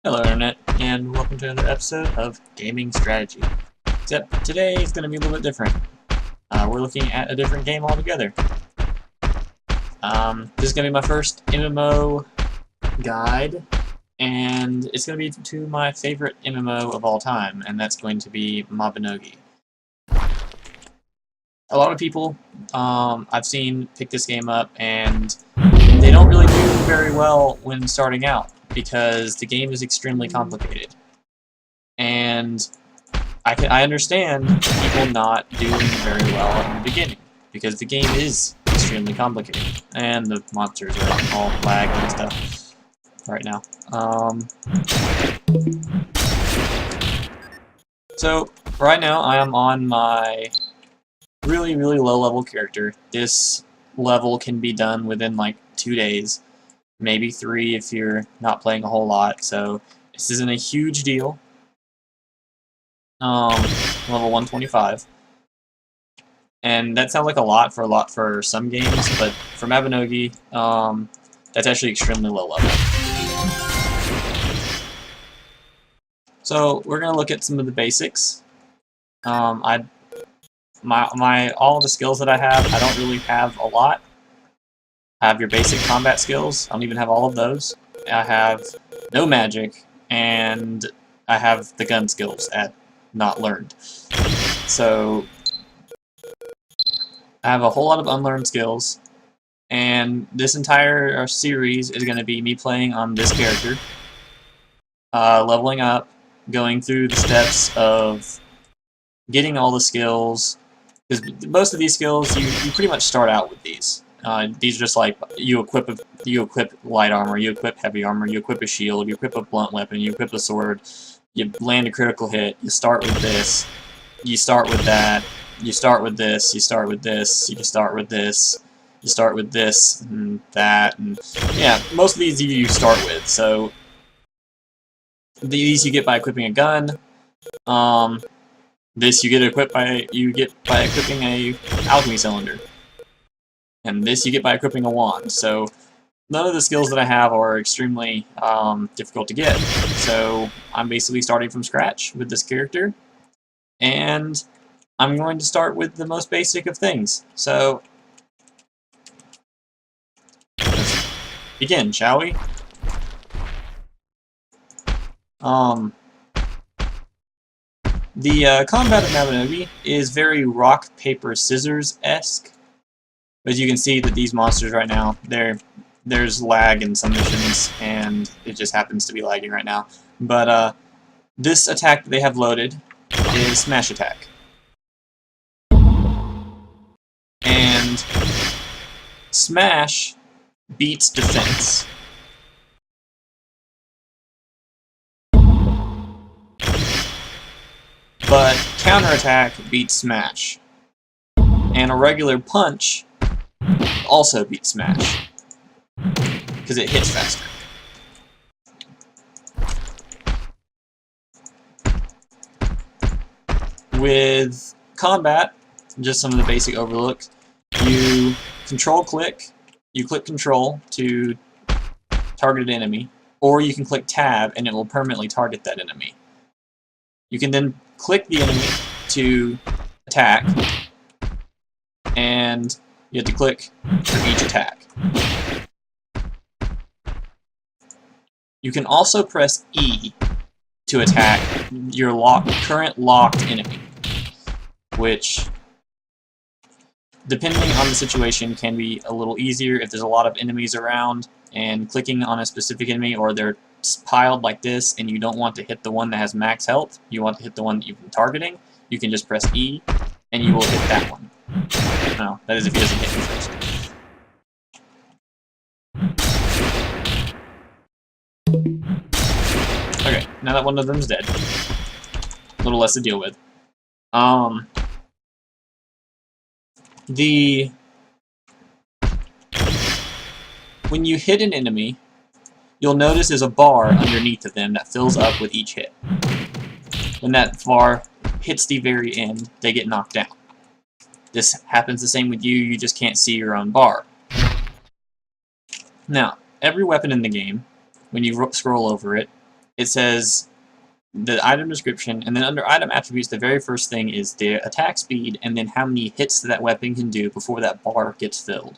Hello Internet, and welcome to another episode of Gaming Strategy. Except today is going to be a little bit different. We're looking at a different game altogether. This is going to be my first MMO guide, and it's going to be to my favorite MMO of all time, and that's going to be Mabinogi. A lot of people I've seen pick this game up, and they don't really do very well when starting out, because the game is extremely complicated. And I understand people not doing very well in the beginning, because the game is extremely complicated. And the monsters are all lagging and stuff right now. So, right now I am on my really low level character. This level can be done within like 2 days. Maybe 3 if you're not playing a whole lot, so this isn't a huge deal. Level 125. And that sounds like a lot for some games, but for Mabinogi, that's actually extremely low level. So we're gonna look at some of the basics. All the skills that I have, I don't really have a lot. I have your basic combat skills. I don't even have all of those. I have no magic, and I have the gun skills at not learned. So I have a whole lot of unlearned skills, and this entire series is going to be me playing on this character, leveling up, going through the steps of getting all the skills, because most of these skills you pretty much start out with these. These are just like you equip light armor, you equip heavy armor, you equip a shield, you equip a blunt weapon, you equip a sword, you land a critical hit, you start with this, you start with that, you start with this, you start with this, you start with this, you start with this, and that, and yeah, most of these you start with. So these you get by equipping a gun. This you get by equipping a alchemy cylinder. And this you get by equipping a wand. So none of the skills that I have are extremely difficult to get. So I'm basically starting from scratch with this character. And I'm going to start with the most basic of things. So let's begin, shall we? The combat of Mabinogi is very rock, paper, scissors-esque. As you can see that these monsters right now, there's lag in some missions, and it just happens to be lagging right now. But this attack that they have loaded is Smash Attack. And Smash beats Defense. But Counterattack beats Smash. And a regular punch also beats Smash, because it hits faster. With combat, just some of the basic overlooks, you click control to target an enemy, or you can click tab and it will permanently target that enemy. You can then click the enemy to attack, and you have to click for each attack. You can also press E to attack your current locked enemy, which, depending on the situation, can be a little easier if there's a lot of enemies around, and clicking on a specific enemy, or they're piled like this and you don't want to hit the one that has max health, you want to hit the one that you've been targeting, you can just press E and you will hit that one. No, that is if he doesn't hit you first. Okay, now that one of them's dead. A little less to deal with. When you hit an enemy, you'll notice there's a bar underneath of them that fills up with each hit. When that bar hits the very end, they get knocked down. This happens the same with you, you just can't see your own bar. Now, every weapon in the game, when you scroll over it, it says the item description, and then under item attributes, the very first thing is the attack speed, and then how many hits that weapon can do before that bar gets filled.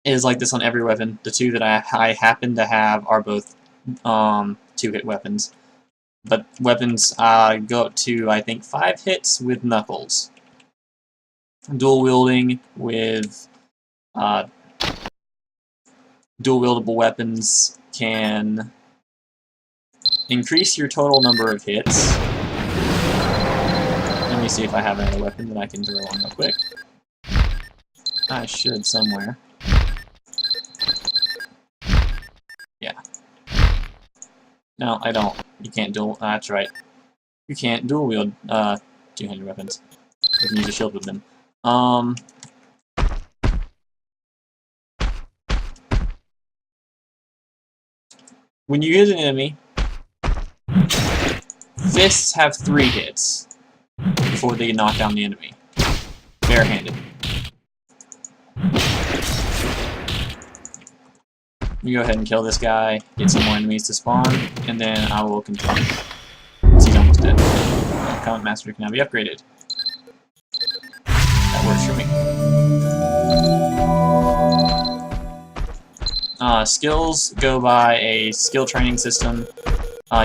It is like this on every weapon. The two that I happen to have are both 2-hit weapons. But weapons go up to, I think, 5 hits with Knuckles. Dual wielding with dual wieldable weapons can increase your total number of hits. Let me see if I have another weapon that I can throw on real quick. I should somewhere. Yeah. No, I don't. You can't dual. That's right. You can't dual wield 2-handed weapons. You can use a shield with them. When you hit an enemy, fists have 3 hits before they knock down the enemy. Barehanded. You go ahead and kill this guy, get some more enemies to spawn, and then I will continue. He's almost dead. Combat Master can now be upgraded. That works for me. Skills go by a skill training system.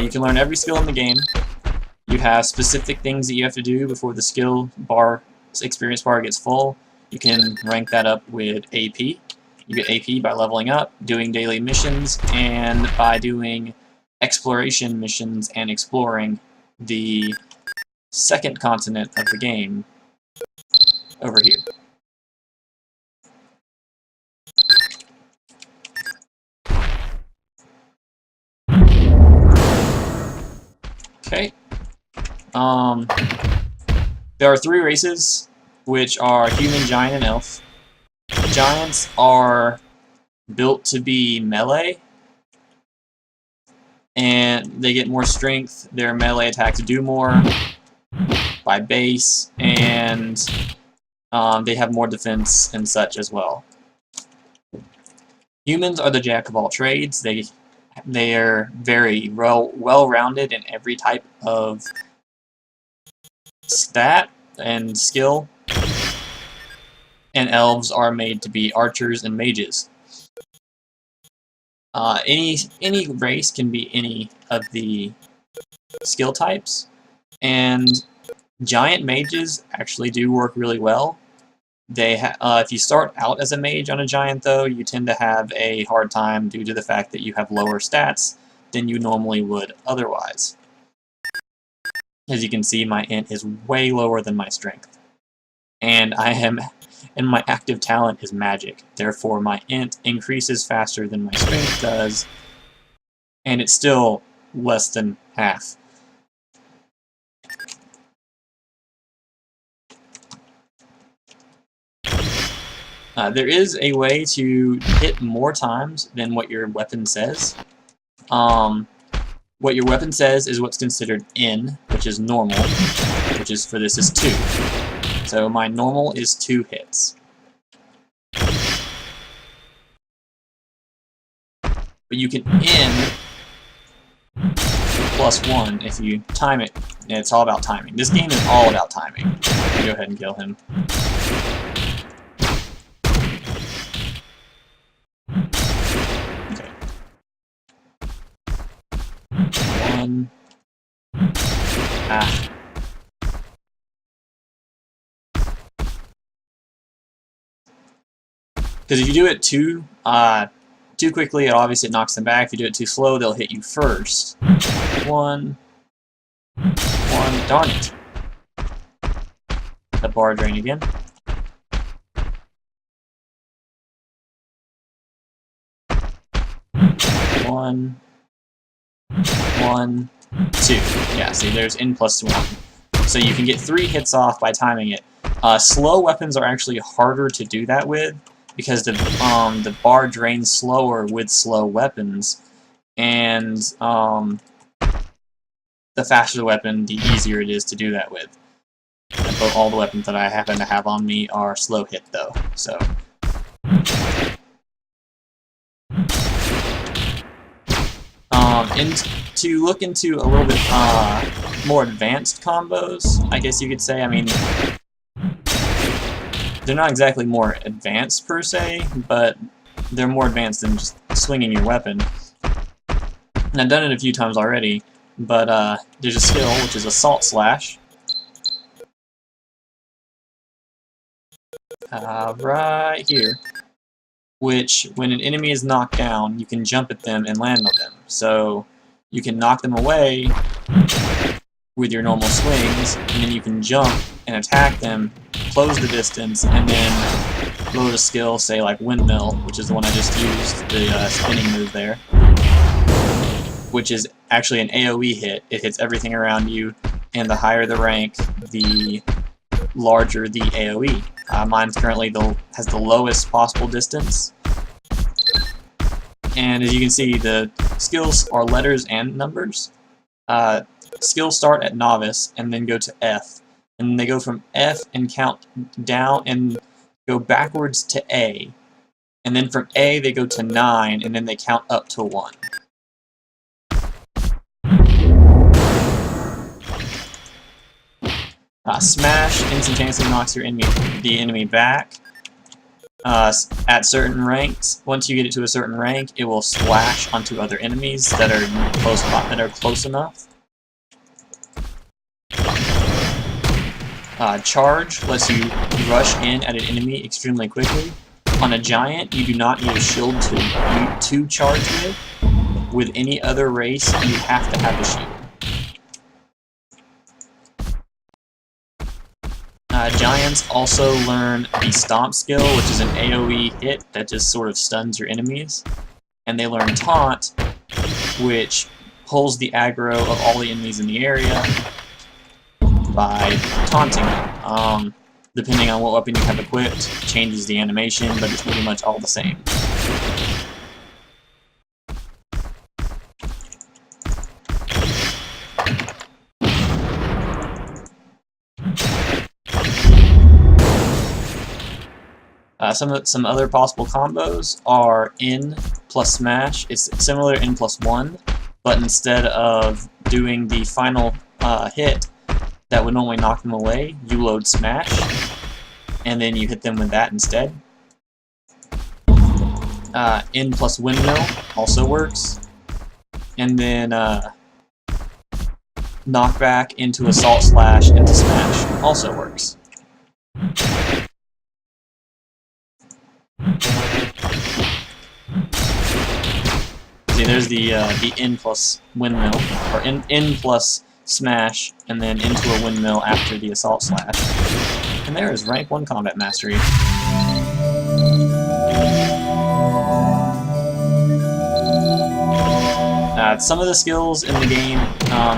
You can learn every skill in the game. You have specific things that you have to do before the skill bar, experience bar gets full. You can rank that up with AP. You get AP by leveling up, doing daily missions, and by doing exploration missions and exploring the second continent of the game over here. Okay. There are 3 races, which are human, giant, and elf. Giants are built to be melee, and they get more strength. Their melee attacks do more by base, and they have more defense and such as well. Humans are the jack of all trades. They are very well-rounded in every type of stat and skill. And elves are made to be archers and mages. Any race can be any of the skill types, and giant mages actually do work really well. If you start out as a mage on a giant, though, you tend to have a hard time due to the fact that you have lower stats than you normally would otherwise. As you can see, my int is way lower than my strength, and my active talent is magic. Therefore, my int increases faster than my strength does, and it's still less than half. There is a way to hit more times than what your weapon says. What your weapon says is what's considered N, which is normal, which is for this is 2. So my normal is 2 hits. But you can N +1 if you time it. It's all about timing. This game is all about timing. Go ahead and kill him. Okay. 1. Ah. Because if you do it too quickly, obviously it knocks them back. If you do it too slow, they'll hit you first. 1. Darn it. The bar drain again. 1, 2. Yeah, see, there's N +1. So you can get 3 hits off by timing it. Slow weapons are actually harder to do that with, because the bar drains slower with slow weapons, and the faster the weapon, the easier it is to do that with. But all the weapons that I happen to have on me are slow hit, though, so... To look into a little bit more advanced combos, I guess you could say. I mean, they're not exactly more advanced per se, but they're more advanced than just swinging your weapon. And I've done it a few times already, but there's a skill which is Assault Slash. Right here. Which, when an enemy is knocked down, you can jump at them and land on them. So you can knock them away with your normal swings, and then you can jump and attack them, close the distance, and then load a skill, say like Windmill, which is the one I just used, the spinning move there, which is actually an AoE hit. It hits everything around you, and the higher the rank, the larger the AoE. Mine's currently has the lowest possible distance. And as you can see, the skills are letters and numbers. Skills start at Novice and then go to F. And they go from F and count down and go backwards to A. And then from A they go to 9 and then they count up to 1. Smash instantaneously knocks the enemy back. At certain ranks, once you get it to a certain rank, it will splash onto other enemies that are close enough. Charge lets you rush in at an enemy extremely quickly. On a giant, you do not need a shield to charge with. With any other race, you have to have a shield. Giants also learn the Stomp skill, which is an AoE hit that just sort of stuns your enemies. And they learn Taunt, which pulls the aggro of all the enemies in the area by taunting them. Depending on what weapon you have equipped, changes the animation, but it's pretty much all the same. Some other possible combos are N plus Smash. It's similar to N plus 1, but instead of doing the final hit that would normally knock them away, you load Smash, and then you hit them with that instead. N plus Windmill also works. And then Knockback into Assault Slash into Smash also works. See, there's the N plus Windmill, or N plus Smash, and then into a Windmill after the Assault Slash. And there is rank 1 combat mastery. Some of the skills in the game,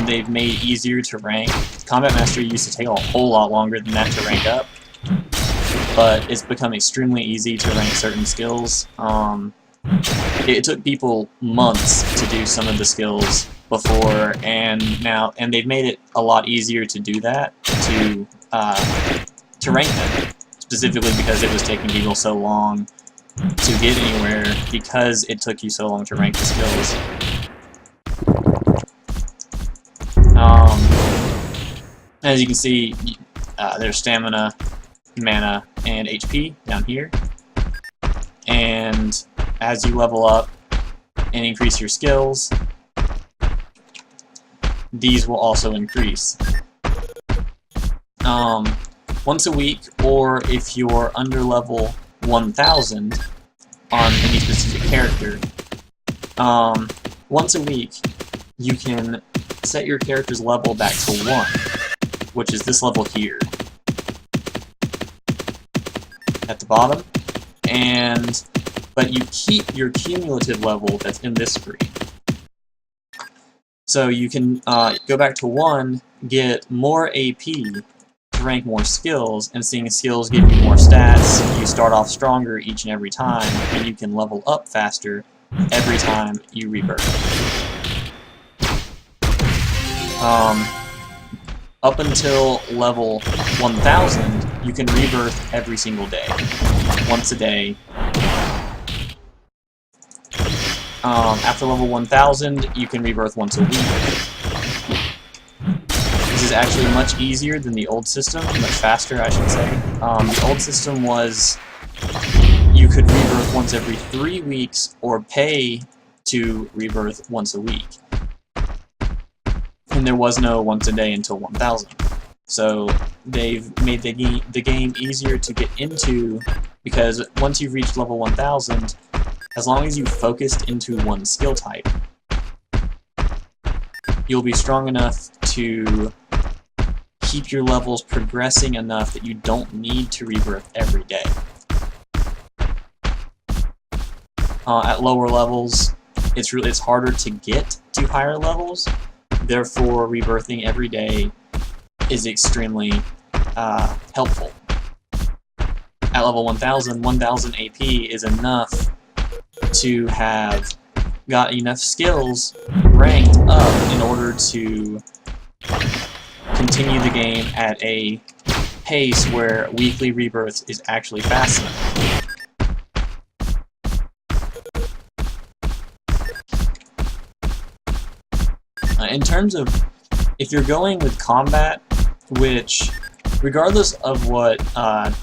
they've made easier to rank. Combat mastery used to take a whole lot longer than that to rank up, but it's become extremely easy to rank certain skills. It took people months to do some of the skills before, and they've made it a lot easier to do that, to rank them, specifically because it was taking people so long to get anywhere because it took you so long to rank the skills. As you can see, there's stamina, mana, and HP down here. And as you level up and increase your skills, these will also increase. Once a week, or if you're under level 1000 on any specific character, once a week you can set your character's level back to 1, which is this level here at the bottom, but you keep your cumulative level that's in this screen. So you can go back to 1, get more AP to rank more skills, and seeing skills give you more stats, you start off stronger each and every time, and you can level up faster every time you rebirth. Up until level 1000, you can rebirth every single day, once a day. After level 1000, you can rebirth once a week. This is actually much easier than the old system, much faster, I should say. The old system was you could rebirth once every 3 weeks or pay to rebirth once a week. And there was no once a day until 1000. So they've made the game easier to get into, because once you've reached level 1000, as long as you focused into one skill type, you'll be strong enough to keep your levels progressing enough that you don't need to rebirth every day. At lower levels, it's harder to get to higher levels, therefore rebirthing every day is extremely helpful. At level 1000, 1000 AP is enough to have got enough skills ranked up in order to continue the game at a pace where weekly rebirths is actually fast enough. In terms of, if you're going with combat, which, regardless of what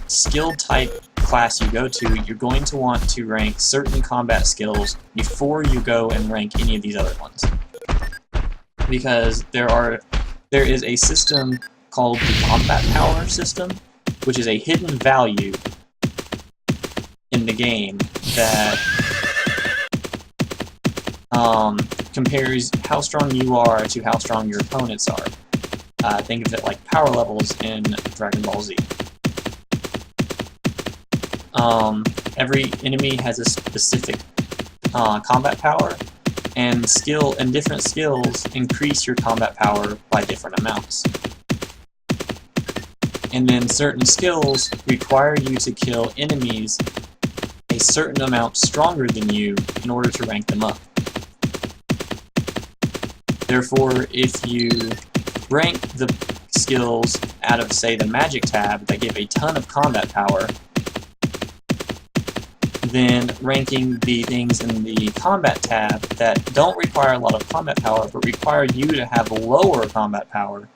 skill type class you go to, you're going to want to rank certain combat skills before you go and rank any of these other ones. Because there is a system called the combat power system, which is a hidden value in the game that compares how strong you are to how strong your opponents are. Think of it like power levels in Dragon Ball Z. Every enemy has a specific combat power, and different skills increase your combat power by different amounts. And then certain skills require you to kill enemies a certain amount stronger than you in order to rank them up. Therefore, if you rank the skills out of, say, the magic tab that give a ton of combat power, then ranking the things in the combat tab that don't require a lot of combat power but require you to have lower combat power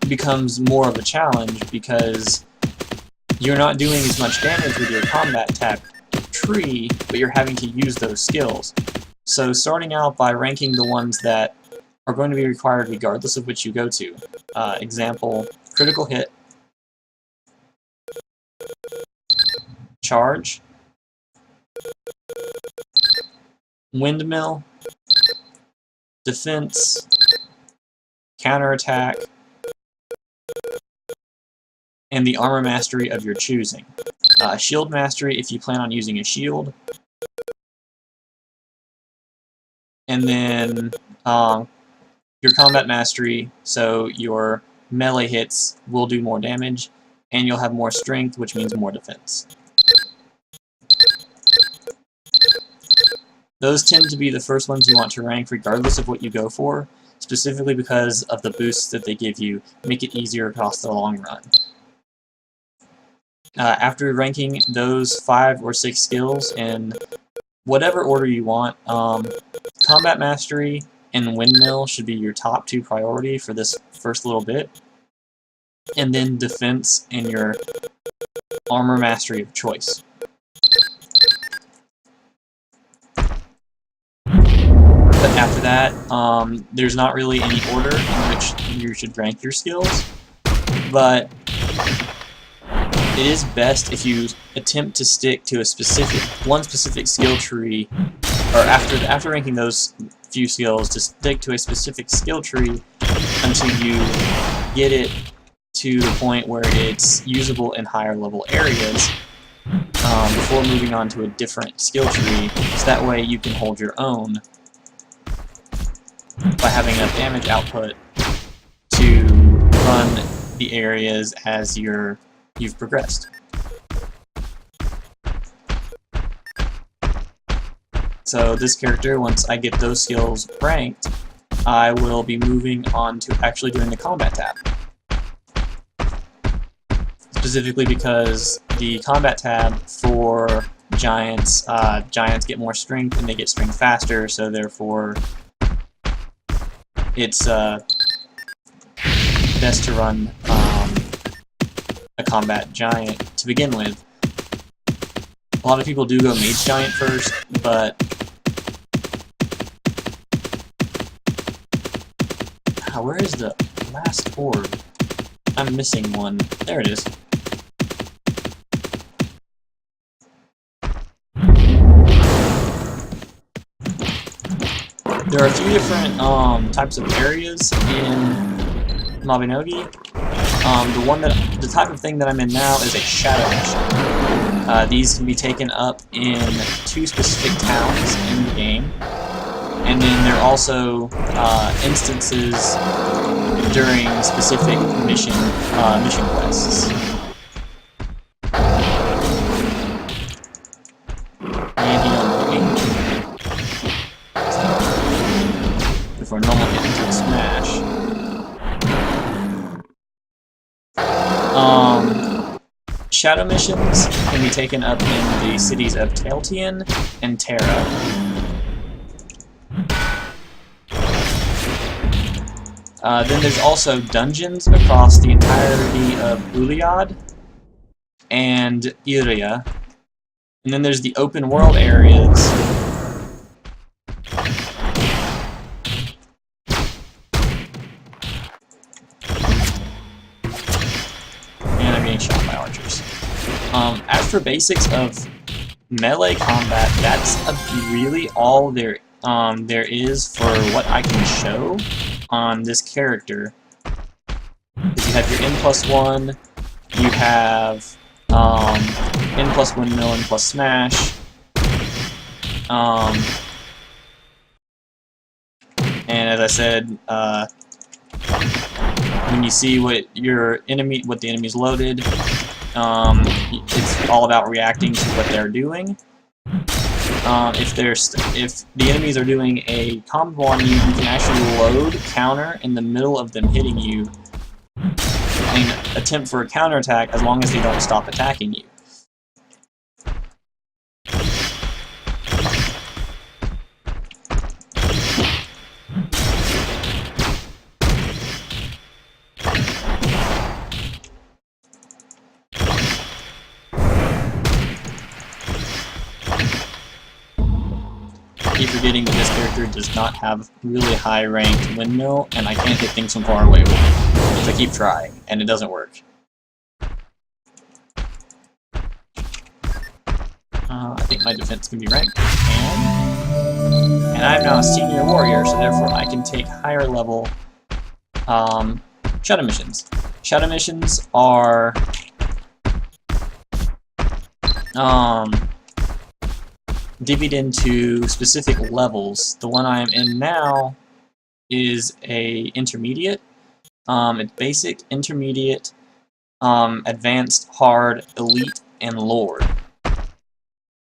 becomes more of a challenge, because you're not doing as much damage with your combat tab tree, but you're having to use those skills. So starting out by ranking the ones that are going to be required regardless of which you go to. Example, critical hit, charge, windmill, defense, counterattack, and the armor mastery of your choosing. Shield mastery if you plan on using a shield. And then your combat mastery, so your melee hits will do more damage, and you'll have more strength, which means more defense. Those tend to be the first ones you want to rank regardless of what you go for, specifically because of the boosts that they give you, make it easier across the long run. After ranking those 5 or 6 skills in whatever order you want, combat mastery and windmill should be your top 2 priority for this first little bit, and then defense and your armor mastery of choice. But after that, there's not really any order in which you should rank your skills, but it is best if you attempt to stick to one specific skill tree, or after ranking those few skills, to stick to a specific skill tree until you get it to the point where it's usable in higher level areas, before moving on to a different skill tree, so that way you can hold your own by having enough damage output to run the areas as you've progressed. So this character, once I get those skills ranked, I will be moving on to actually doing the combat tab. Specifically because the combat tab for giants. Giants get more strength, and they get strength faster, so therefore it's best to run a combat giant to begin with. A lot of people do go mage giant first, but where is the last orb? I'm missing one. There it is. There are a few different types of areas in Mabinogi. The type of thing that I'm in now is a shadow mission. These can be taken up in 2 specific towns in the game, and then there are also instances during specific mission quests. And he don't so before normal hit into a smash. Shadow missions can be taken up in the cities of Tailtian and Terra. Then there's also dungeons across the entirety of Uliad and Iria. And then there's the open world areas. And I'm getting shot by archers. As for basics of melee combat, that's really all there is for what I can show on this character. You have your N+1, you have N+ windmill, N+ smash, and as I said, when you see what the enemy's loaded, it's all about reacting to what they're doing. If the enemies are doing a combo on you, you can actually load counter in the middle of them hitting you and attempt for a counterattack as long as they don't stop attacking you. I keep forgetting that this character does not have really high ranked windmill, and I can't hit things from far away with it. So I keep trying, and it doesn't work. I think my defense can be ranked, and I'm now a senior warrior, so therefore I can take higher level shadow missions. Shadow missions are divvied into specific levels. The one I am in now is a intermediate. It's basic, intermediate, advanced, hard, elite, and lord.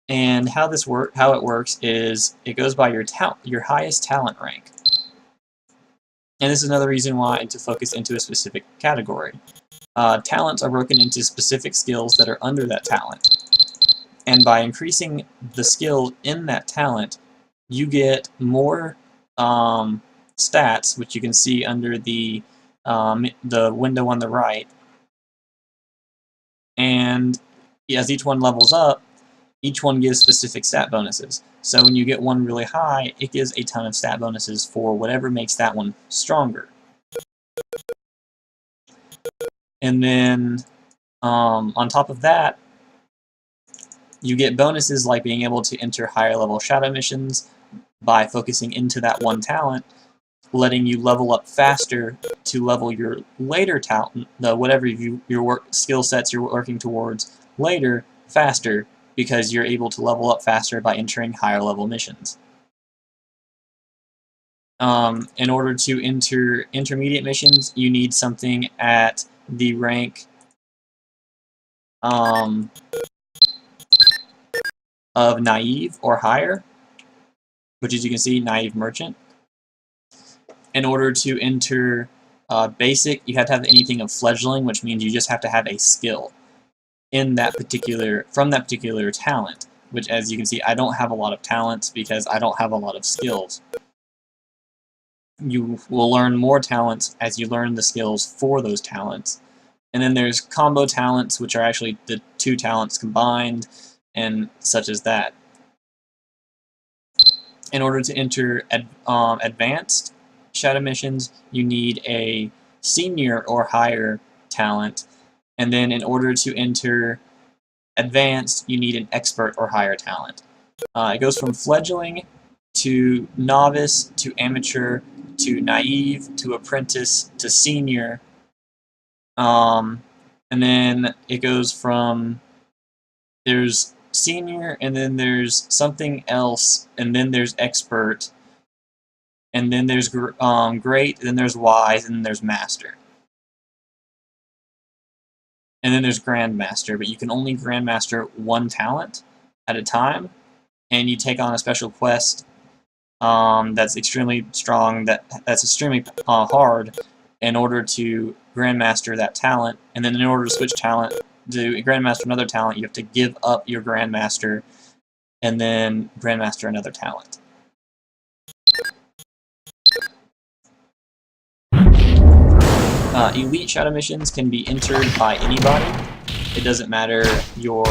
And how it works is it goes by your highest talent rank. And this is another reason why to focus into a specific category. Talents are broken into specific skills that are under that talent. And by increasing the skill in that talent, you get more stats, which you can see under the window on the right. And as each one levels up, each one gives specific stat bonuses. So when you get one really high, it gives a ton of stat bonuses for whatever makes that one stronger. And then on top of that, you get bonuses like being able to enter higher level shadow missions by focusing into that one talent, letting you level up faster to level your later talent, whatever your skill sets you're working towards later, faster, because you're able to level up faster by entering higher level missions. In order to enter intermediate missions, you need something at the rank of naive or higher, which as you can see, naive merchant. In order to enter basic, you have to have anything of fledgling, which means you just have to have a skill in that from that particular talent. which, as you can see, I don't have a lot of talents because I don't have a lot of skills. You will learn more talents as you learn the skills for those talents. And then there's combo talents, which are actually the 2 talents combined, and such as that. In order to enter advanced shadow missions, you need a senior or higher talent, and then in order to enter advanced, you need an expert or higher talent. It goes from fledgling to novice to amateur to naive to apprentice to senior, and then it goes from, there's senior, and then there's something else, and then there's expert, and then there's great, and then there's wise, and then there's master. And then there's grandmaster, but you can only grandmaster 1 talent at a time, and you take on a special quest that's extremely strong, that's extremely hard in order to grandmaster that talent, and then in order to switch talent to grandmaster another talent, you have to give up your grandmaster and then grandmaster another talent. Elite shadow missions can be entered by anybody. It doesn't matter your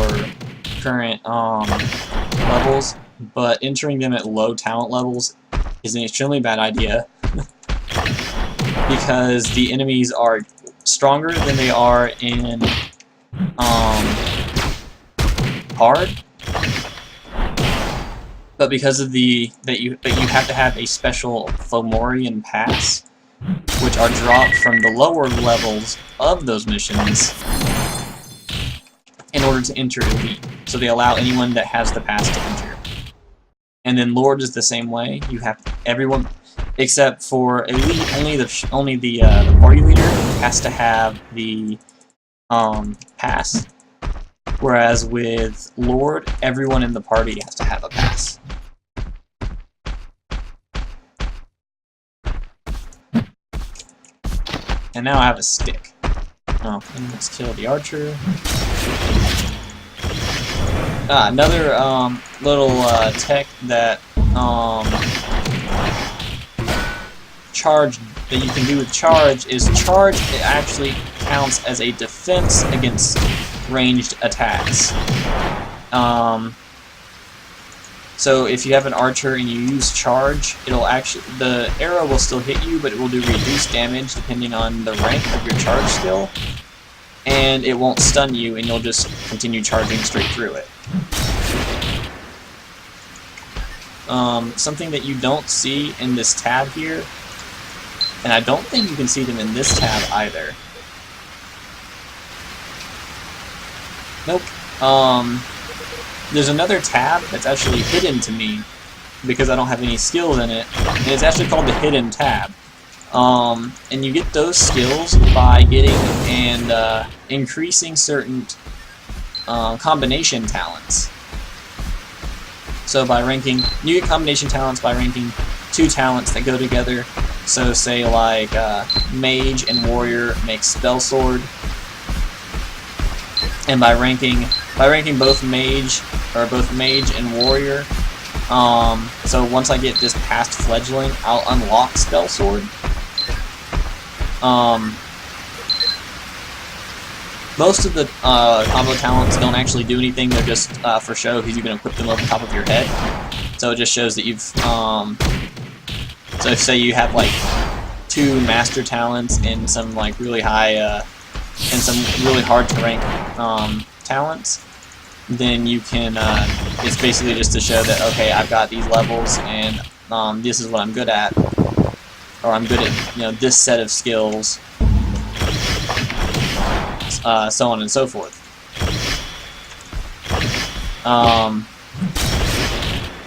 current levels, but entering them at low talent levels is an extremely bad idea because the enemies are stronger than they are in hard, but because of you have to have a special Fomorian pass, which are dropped from the lower levels of those missions in order to enter Elite. So they allow anyone that has the pass to enter. And then Lord is the same way. You have everyone except for Elite. Only the party leader has to have the pass. Whereas with Lord, everyone in the party has to have a pass. And now I have a stick. Oh, and let's kill the archer. Another little tech that charge that you can do with charge is charge. It actually counts as a defense against ranged attacks. So if you have an archer and you use charge, the arrow will still hit you, but it will do reduced damage depending on the rank of your charge skill, and it won't stun you, and you'll just continue charging straight through it. Something that you don't see in this tab here, and I don't think you can see them in this tab either. Nope. There's another tab that's actually hidden to me because I don't have any skills in it, and it's actually called the Hidden tab. And you get those skills by getting and increasing certain combination talents. So by ranking, you get combination talents by ranking 2 talents that go together. So say like Mage and Warrior makes Spell Sword. And by ranking both Mage and Warrior, so once I get this past Fledgling, I'll unlock Spell Sword. Most of the combo talents don't actually do anything, they're just for show because you can equip them over the top of your head. So it just shows that you've, so say you have like 2 master talents and some like really high, and some really hard to rank talents, then you can, it's basically just to show that, okay, I've got these levels and this is what I'm good at, or I'm good at, this set of skills, so on and so forth.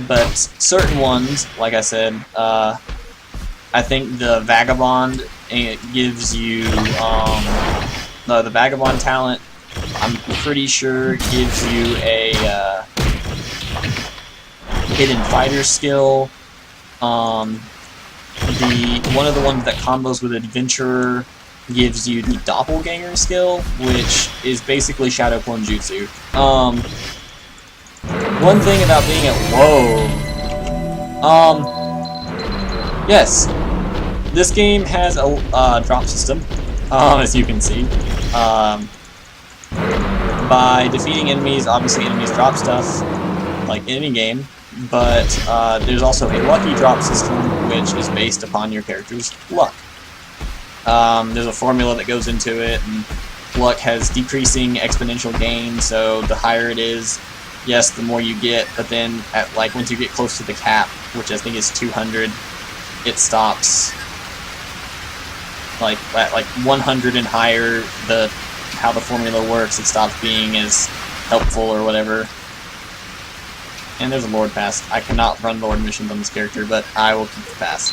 But certain ones, like I said, I think the Vagabond gives you, the Vagabond talent, I'm pretty sure gives you a hidden fighter skill. One of the ones that combos with Adventurer gives you the Doppelganger skill, which is basically Shadow Clone Jutsu. One thing about being at yes, this game has a drop system, as you can see. By defeating enemies, obviously enemies drop stuff, like any game, but there's also a lucky drop system, which is based upon your character's luck. There's a formula that goes into it, and luck has decreasing exponential gain, so the higher it is, yes, the more you get, but then at once you get close to the cap, which I think is 200, it stops. At 100 and higher, how the formula works, it stops being as helpful or whatever. And there's a Lord Pass. I cannot run Lord missions on this character, but I will keep the pass.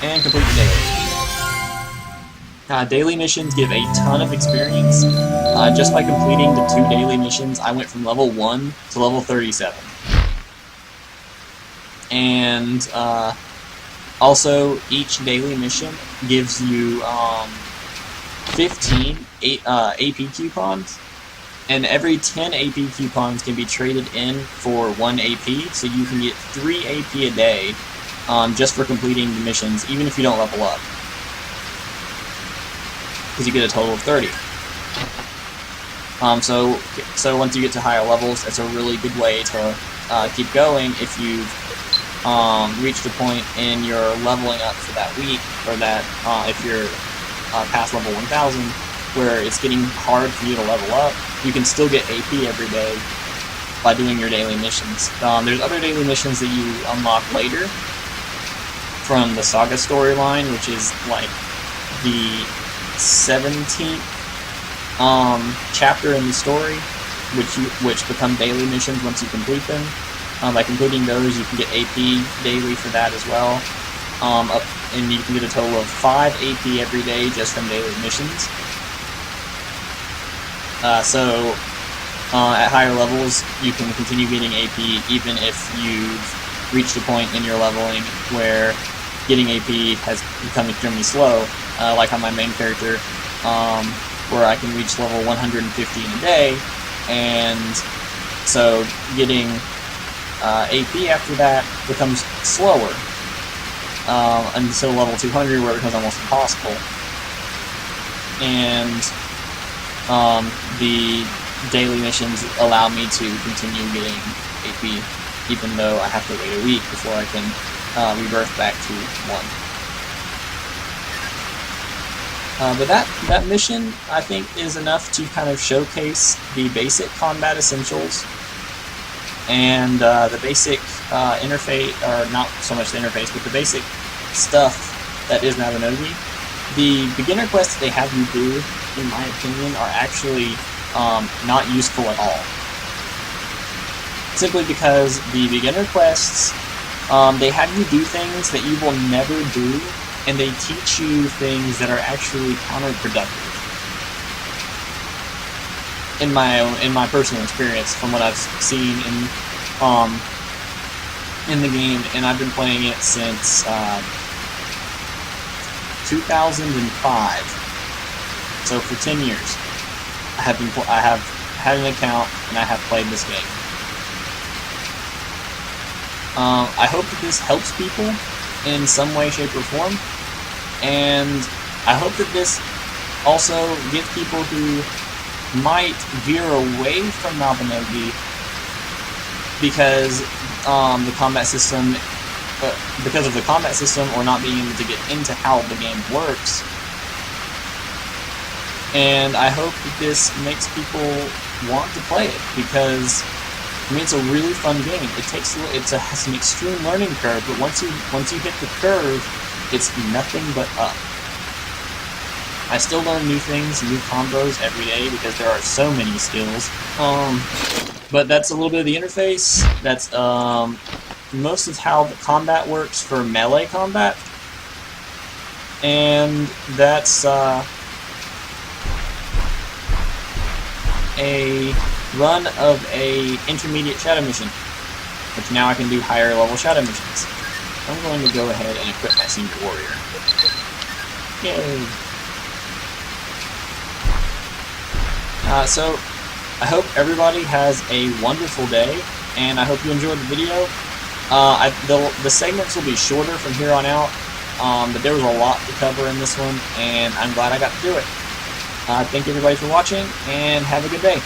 And complete the daily. Daily missions give a ton of experience. Just by completing the 2 daily missions, I went from level 1 to level 37. And also, each daily mission gives you 15 AP coupons, and every 10 AP coupons can be traded in for 1 AP, so you can get 3 AP a day just for completing the missions, even if you don't level up, because you get a total of 30. So once you get to higher levels, it's a really good way to keep going if you've reached a point in your leveling up for that week, or that if you're past level 1000, where it's getting hard for you to level up, you can still get AP every day by doing your daily missions. There's other daily missions that you unlock later from the Saga storyline, which is like the 17th chapter in the story, which become daily missions once you complete them. By completing those, you can get AP daily for that as well, and you can get a total of 5 AP every day just from daily missions. So at higher levels, you can continue getting AP even if you've reached a point in your leveling where getting AP has become extremely slow, like on my main character, where I can reach level 150 in a day, and so getting AP after that becomes slower until level 200, where it becomes almost impossible. And the daily missions allow me to continue getting AP, even though I have to wait a week before I can rebirth back to 1. But that mission, I think, is enough to kind of showcase the basic combat essentials and the basic interface, or not so much the interface, but the basic stuff that is Mabinogi. The beginner quests that they have you do, in my opinion, are actually not useful at all. Simply because the beginner quests, they have you do things that you will never do, and they teach you things that are actually counterproductive. In my personal experience, from what I've seen in the game, and I've been playing it since 2005. So for 10 years, I have had an account and I have played this game. I hope that this helps people in some way, shape, or form, and I hope that this also gives people who might veer away from Mabinogi because of the combat system, or not being able to get into how the game works. And I hope that this makes people want to play it, because I mean, it's a really fun game. It has an extreme learning curve, but once you hit the curve, it's nothing but up. I still learn new things, new combos every day, because there are so many skills. But that's a little bit of the interface. That's most of how the combat works for melee combat, and that's a run of a intermediate shadow mission, which now I can do higher level shadow missions. I'm going to go ahead and equip my senior warrior. Yay! So I hope everybody has a wonderful day, and I hope you enjoyed the video. The segments will be shorter from here on out, but there was a lot to cover in this one, and I'm glad I got to do it. Thank everybody for watching, and have a good day.